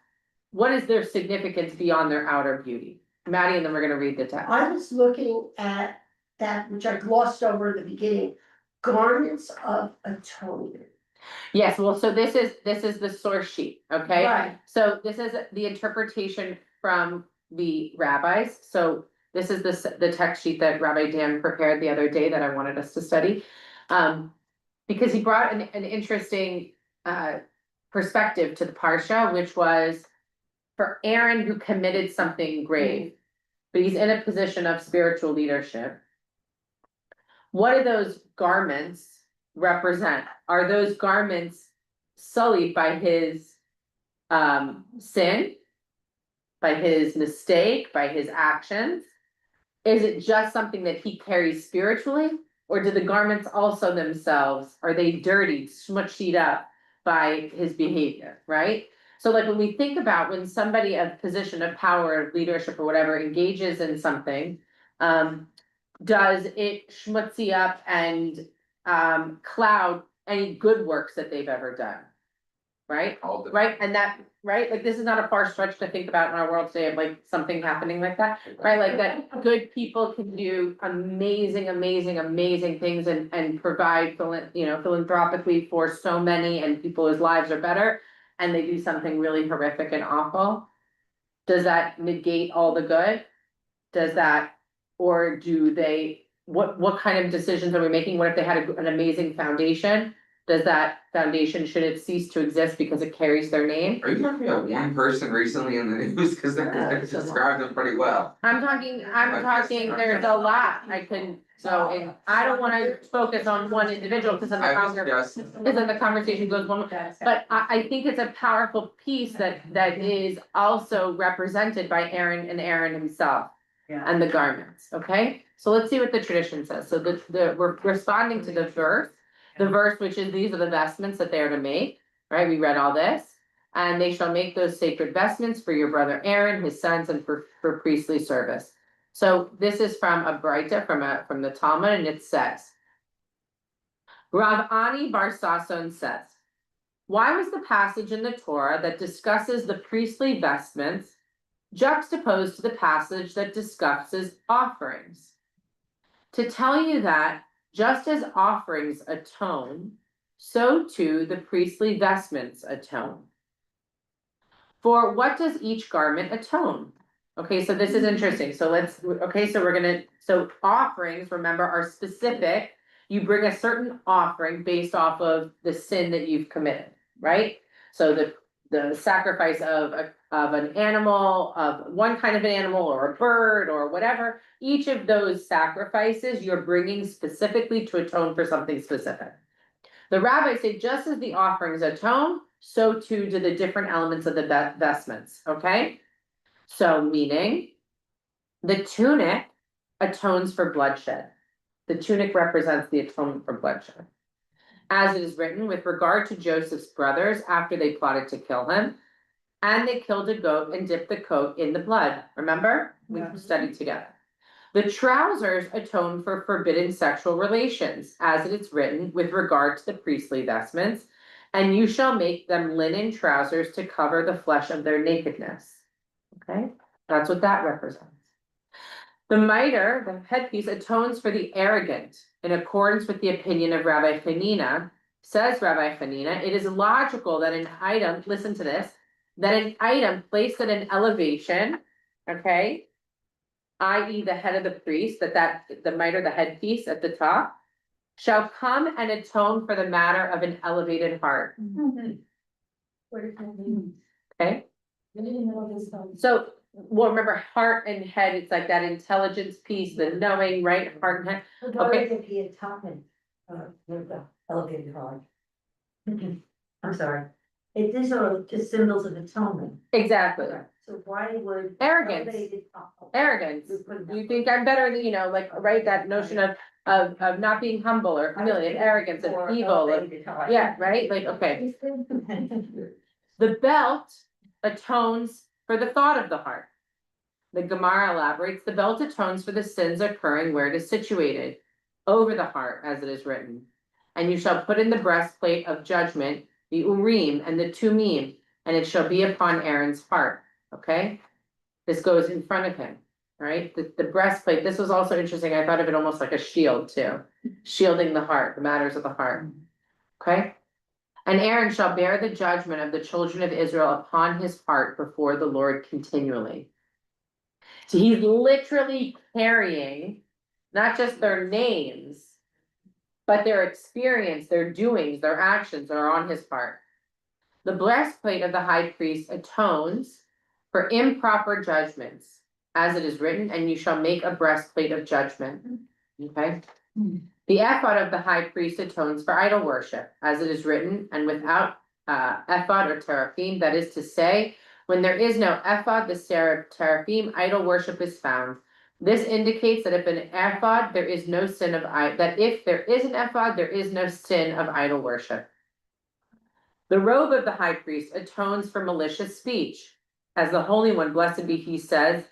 What is their significance beyond their outer beauty? Maddie, and then we're gonna read the text. I was looking at that, which I glossed over at the beginning, garments of atonement. Yes, well, so this is the source sheet, okay? Right. So this is the interpretation from the rabbis, so this is the text sheet that Rabbi Dan prepared the other day that I wanted us to study. Because he brought an interesting perspective to the Parsha, which was for Aaron who committed something grave, but he's in a position of spiritual leadership. What do those garments represent? Are those garments sullied by his sin? By his mistake, by his actions? Is it just something that he carries spiritually? Or do the garments also themselves, are they dirtied, smudged up by his behavior, right? So like when we think about when somebody of position of power, of leadership or whatever engages in something, does it schmutzy up and cloud any good works that they've ever done? Right? All the- Right, and that, right, like this is not a far stretch to think about in our world today of like something happening like that, right? Like that good people can do amazing, amazing, amazing things and provide philanthropically for so many and people whose lives are better. And they do something really horrific and awful. Does that negate all the good? Does that, or do they, what kind of decisions are we making? What if they had an amazing foundation? Does that foundation, should it cease to exist because it carries their name? Are you talking about one person recently in the news? Cause that described them pretty well. I'm talking, there's a lot I can go in. I don't wanna focus on one individual because then I was just, the conversation goes one. But I think it's a powerful piece that is also represented by Aaron and Aaron himself. And the garments, okay? So let's see what the tradition says. So we're responding to the verse, which is these are the vestments that they are to make, right? We read all this. And they shall make those sacred vestments for your brother Aaron, his sons, and for priestly service. So this is from a Braita, from the Talmud, and it says, Rav Ani Bar Sasson says, why was the passage in the Torah that discusses the priestly vestments juxtaposed to the passage that discusses offerings? To tell you that just as offerings atone, so too the priestly vestments atone. For what does each garment atone? Okay, so this is interesting. So so offerings, remember, are specific. You bring a certain offering based off of the sin that you've committed, right? So the sacrifice of an animal, of one kind of an animal or a bird or whatever, each of those sacrifices you're bringing specifically to atone for something specific. The rabbis say just as the offerings atone, so too do the different elements of the vestments, okay? So meaning the tunic atones for bloodshed. The tunic represents the atonement for bloodshed. As it is written with regard to Joseph's brothers after they plotted to kill him, and they killed a goat and dipped the coat in the blood. Remember? We studied together. The trousers atone for forbidden sexual relations, as it is written with regard to the priestly vestments, and you shall make them linen trousers to cover the flesh of their nakedness. Okay, that's what that represents. The mitre, the headpiece, atones for the arrogant, in accordance with the opinion of Rabbi Hanina. Says Rabbi Hanina, it is logical that an item, listen to this, that an item placed at an elevation, okay, i.e. the head of the priest, the mitre, the headpiece at the top, shall come and atone for the matter of an elevated heart. Okay? So, well, remember, heart and head, it's like that intelligence piece, the knowing, right? Heart and head. Okay. Be a topic, with the elevated heart. I'm sorry. These are just symbols of atonement. Exactly. So why would? Arrogance. Arrogance. You think I'm better than, like, right, that notion of not being humble or humiliated, arrogance and evil. Yeah, right, like, okay. The belt atones for the thought of the heart. The Gemara elaborates, the belt atones for the sins occurring where it is situated, over the heart, as it is written. And you shall put in the breastplate of judgment, the Urim and the Tumim, and it shall be upon Aaron's heart. Okay? This goes in front of him, right? The breastplate, this was also interesting. I thought of it almost like a shield too. Shielding the heart, the matters of the heart. Okay? And Aaron shall bear the judgment of the children of Israel upon his part before the Lord continually. So he's literally carrying not just their names, but their experience, their doings, their actions are on his part. The breastplate of the high priest atones for improper judgments, as it is written, and you shall make a breastplate of judgment. Okay? The ephod of the high priest atones for idol worship, as it is written, and without ephod or teraphim, that is to say, when there is no ephod, the teraphim, idol worship is found. This indicates that if an ephod, there is no sin of that if there is an ephod, there is no sin of idol worship. The robe of the high priest atones for malicious speech. As the Holy One, blessed be he, says,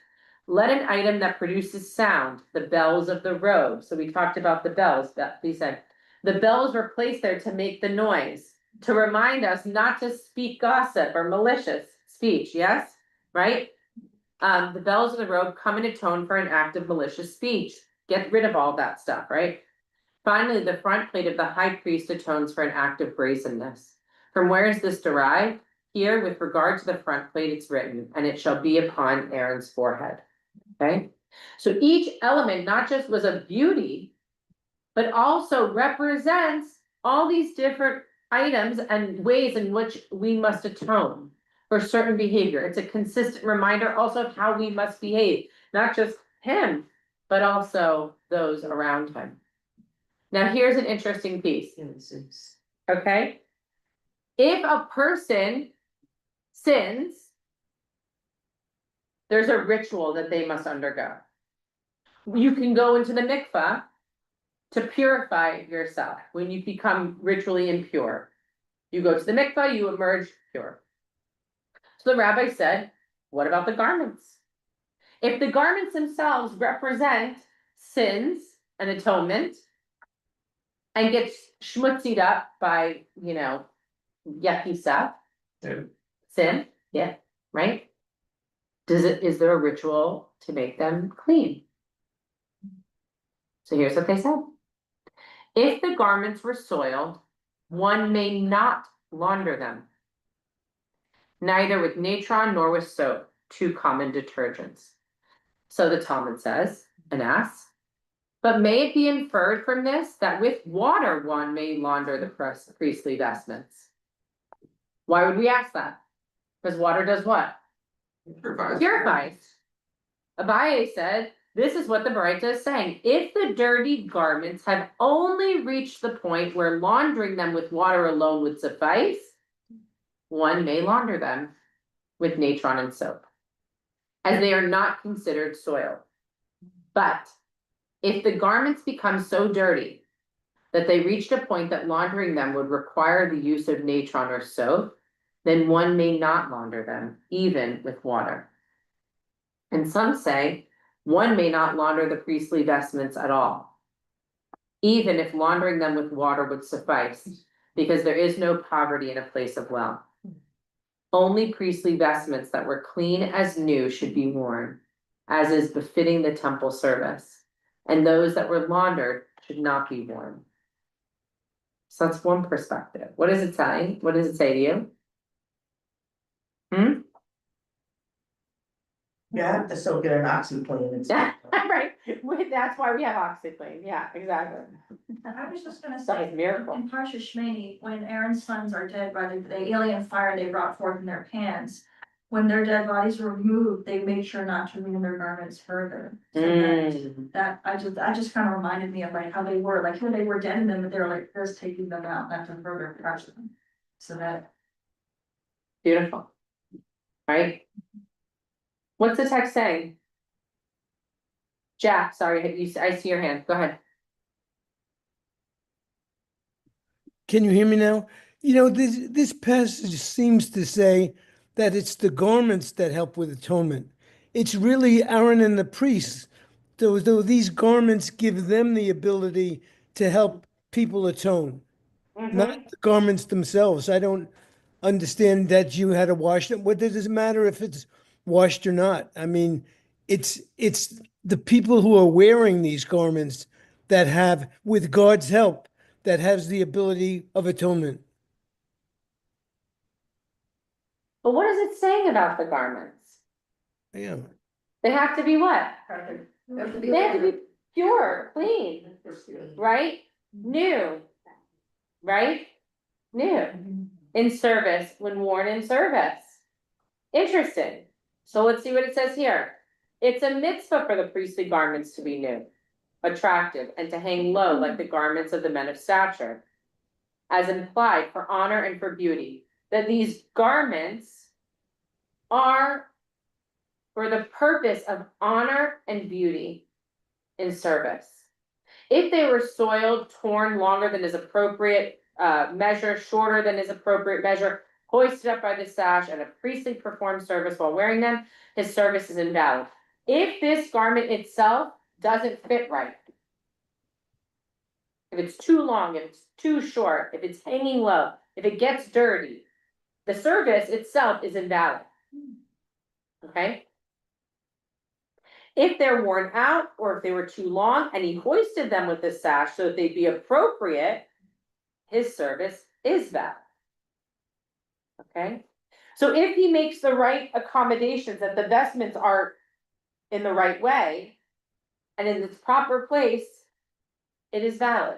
let an item that produces sound, the bells of the robe. So we talked about the bells, that he said, the bells were placed there to make the noise, to remind us not to speak gossip or malicious speech, yes? Right? The bells of the robe come and atone for an act of malicious speech. Get rid of all that stuff, right? Finally, the front plate of the high priest atones for an act of brazenness. From where is this derived? Here, with regard to the front plate, it's written, and it shall be upon Aaron's forehead. Okay? So each element not just was of beauty, but also represents all these different items and ways in which we must atone for certain behavior. It's a consistent reminder also of how we must behave, not just him, but also those around him. Now, here's an interesting piece. Okay? If a person sins, there's a ritual that they must undergo. You can go into the mikvah to purify yourself when you become ritually impure. You go to the mikvah, you emerge pure. So the rabbi said, what about the garments? If the garments themselves represent sins and atonement and get schmutzied up by, yucky stuff, sin, yeah, right? Is there a ritual to make them clean? So here's what they said. If the garments were soiled, one may not launder them, neither with natron nor with soap, two common detergents. So the Talmud says, and asks, but may it be inferred from this that with water one may launder the priestly vestments? Why would we ask that? Because water does what? Purifies. Abaye said, this is what the Baraita is saying. If the dirty garments have only reached the point where laundering them with water alone would suffice, one may launder them with natron and soap, as they are not considered soiled. But if the garments become so dirty that they reached a point that laundering them would require the use of natron or soap, then one may not launder them, even with water. And some say, one may not launder the priestly vestments at all, even if laundering them with water would suffice, because there is no poverty in a place of wealth. Only priestly vestments that were clean as new should be worn, as is befitting the temple service, and those that were laundered should not be worn. So that's one perspective. What does it say? What does it say to you? Yeah, I have to still get an OxyClean. Yeah, right. That's why we have OxyClean. Yeah, exactly. I was just gonna That say, was a miracle. in Parsha Shmini, when Aaron's sons are dead by the alien fire they brought forth in their pans, when their dead bodies were removed, they made sure not to ruin their garments further. So that I just kind of reminded me of like how they were, like when they were dead in them, but they were like first taking them out, not to further crush them. So that. Beautiful. Right? What's the text saying? Jack, sorry, I see your hand. Go ahead. Can you hear me now? This passage seems to say that it's the garments that help with atonement. It's really Aaron and the priests. Though these garments give them the ability to help people atone, not the garments themselves. I don't understand that you had to wash them. What does it matter if it's washed or not? I mean, it's the people who are wearing these garments that have, with God's help, that has the ability of atonement. But what is it saying about the garments? Yeah. They have to be what? They have to be They have to be pure, clean, right? New. Right? New. In service, when worn in service. Interesting. So let's see what it says here. It's a mitzvah for the priestly garments to be new, attractive, and to hang low like the garments of the men of stature. As implied for honor and for beauty, that these garments are for the purpose of honor and beauty in service. If they were soiled, torn longer than is appropriate measure, shorter than is appropriate measure, hoisted up by the sash, and a priestly performed service while wearing them, his service is invalid. If this garment itself doesn't fit right, if it's too long, if it's too short, if it's hanging low, if it gets dirty, the service itself is invalid. Okay? If they're worn out, or if they were too long, and he hoisted them with the sash so that they'd be appropriate, his service is valid. Okay? So if he makes the right accommodations, that the vestments are in the right way, and in its proper place, it is valid.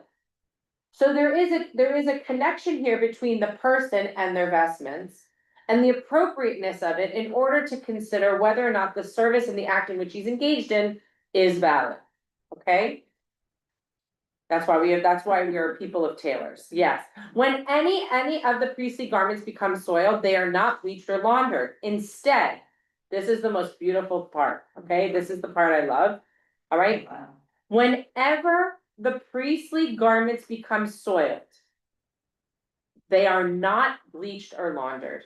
So there is a connection here between the person and their vestments, and the appropriateness of it in order to consider whether or not the service and the act in which he's engaged in is valid. Okay? That's why we are people of tailors. Yes. When any of the priestly garments become soiled, they are not bleached or laundered. Instead, this is the most beautiful part. Okay, this is the part I love. All right. Whenever the priestly garments become soiled, they are not bleached or laundered.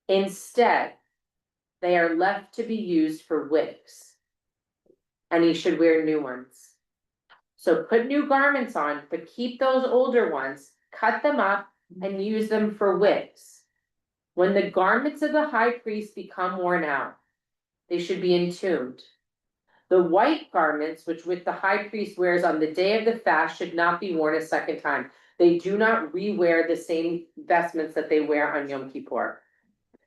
Instead, they are left to be used for wigs, and he should wear new ones. So put new garments on, but keep those older ones, cut them up, and use them for wigs. When the garments of the high priest become worn out, they should be entombed. The white garments, which the high priest wears on the day of the fast, should not be worn a second time. They do not re-wear the same vestments that they wear on Yom Kippur.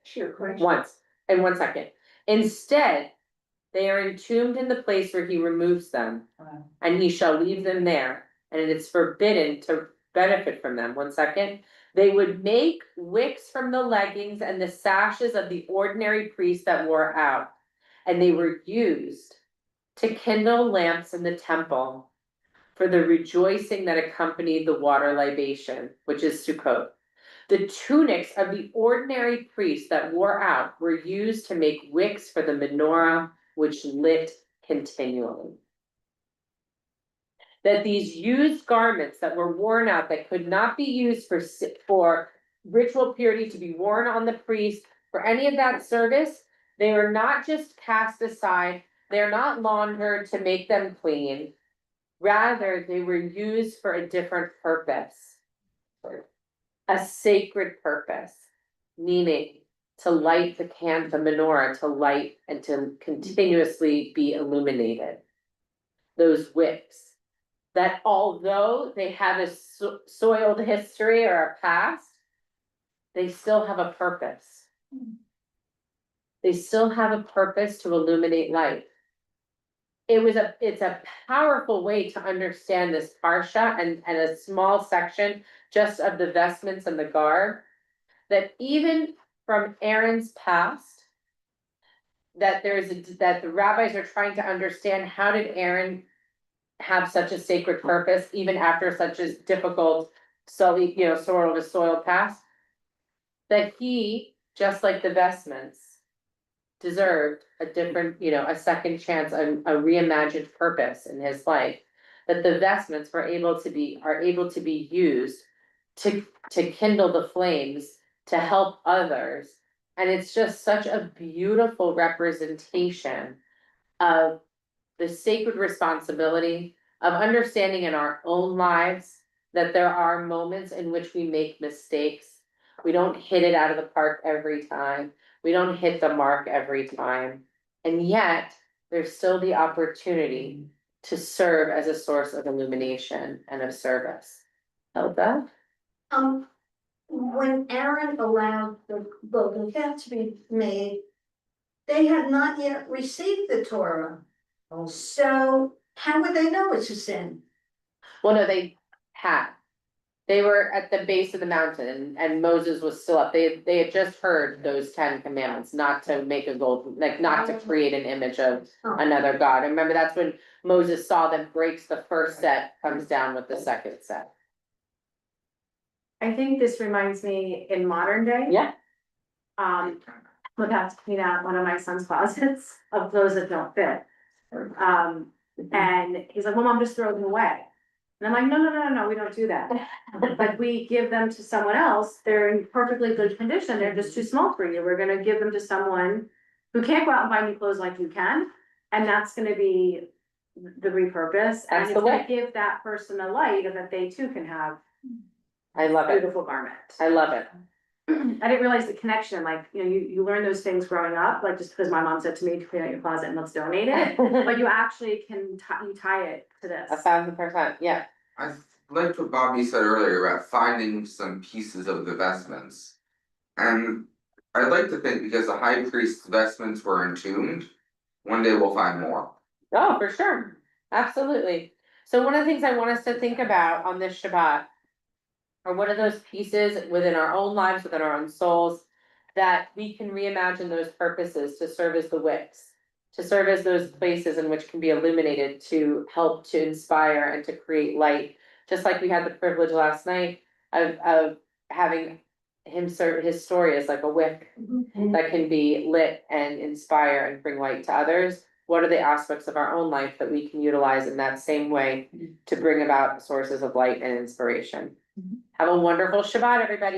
Sure, correct. Once, in 1 second. Instead, they are entombed in the place where he removes them, and he shall leave them there, and it is forbidden to benefit from them. 1 second. They would make wicks from the leggings and the sashes of the ordinary priests that wore out, and they were used to kindle lamps in the temple for the rejoicing that accompanied the water libation, which is Sukkot. The tunics of the ordinary priests that wore out were used to make wicks for the menorah, which lit continually. That these used garments that were worn out, that could not be used for ritual purity, to be worn on the priest, for any of that service, they are not just cast aside, they're not laundered to make them clean. Rather, they were used for a different purpose. A sacred purpose, meaning to light the menorah, to light and to continuously be illuminated. Those wicks, that although they have a soiled history or a past, they still have a purpose. They still have a purpose to illuminate light. It's a powerful way to understand this Parsha and a small section just of the vestments and the garb, that even from Aaron's past, that that the rabbis are trying to understand, how did Aaron have such a sacred purpose, even after such a difficult, sort of a soiled past, that he, just like the vestments, deserved a different, a second chance, a reimagined purpose in his life, that the vestments are able to be used to kindle the flames, to help others. And it's just such a beautiful representation of the sacred responsibility of understanding in our own lives that there are moments in which we make mistakes. We don't hit it out of the park every time. We don't hit the mark every time. And yet, there's still the opportunity to serve as a source of illumination and of service. Hilda? when Aaron allowed the golden calf to be made, they had not yet received the Torah. So how would they know it's a sin? Well, no, they had. They were at the base of the mountain and Moses was still up. They had just heard those 10 commandments, not to make a gold, like not to create an image of another god. And remember, that's when Moses saw them, breaks the first set, comes down with the second set. I think this reminds me in modern day. Yeah. Would have to clean out one of my son's closets of clothes that don't fit. And he's like, well, mom, just throw them away. And I'm like, no, we don't do that. Like, we give them to someone else, they're in perfectly good condition, they're just too small for you, we're gonna give them to someone who can't go out and buy new clothes like you can, and that's gonna be the repurpose, and That's it's the way. gonna give that person a light, and that they too can have I love it. beautiful garment. I love it. I didn't realize the connection, like, you know, you learn those things growing up, like, just because my mom said to me to clean out your closet and let's donate it, but you actually can you tie it to this. 1,000%, yeah. I liked what Bobby said earlier about finding some pieces of the vestments. And I'd like to think because the high priest's vestments were entombed, one day we'll find more. Oh, for sure, absolutely. So one of the things I want us to think about on this Shabbat are what are those pieces within our own lives, within our own souls, that we can reimagine those purposes to serve as the wicks, to serve as those places in which can be illuminated to help to inspire and to create light. Just like we had the privilege last night of having him serve his story as like a wick that can be lit and inspire and bring light to others. What are the aspects of our own life that we can utilize in that same way to bring about sources of light and inspiration? Have a wonderful Shabbat, everybody.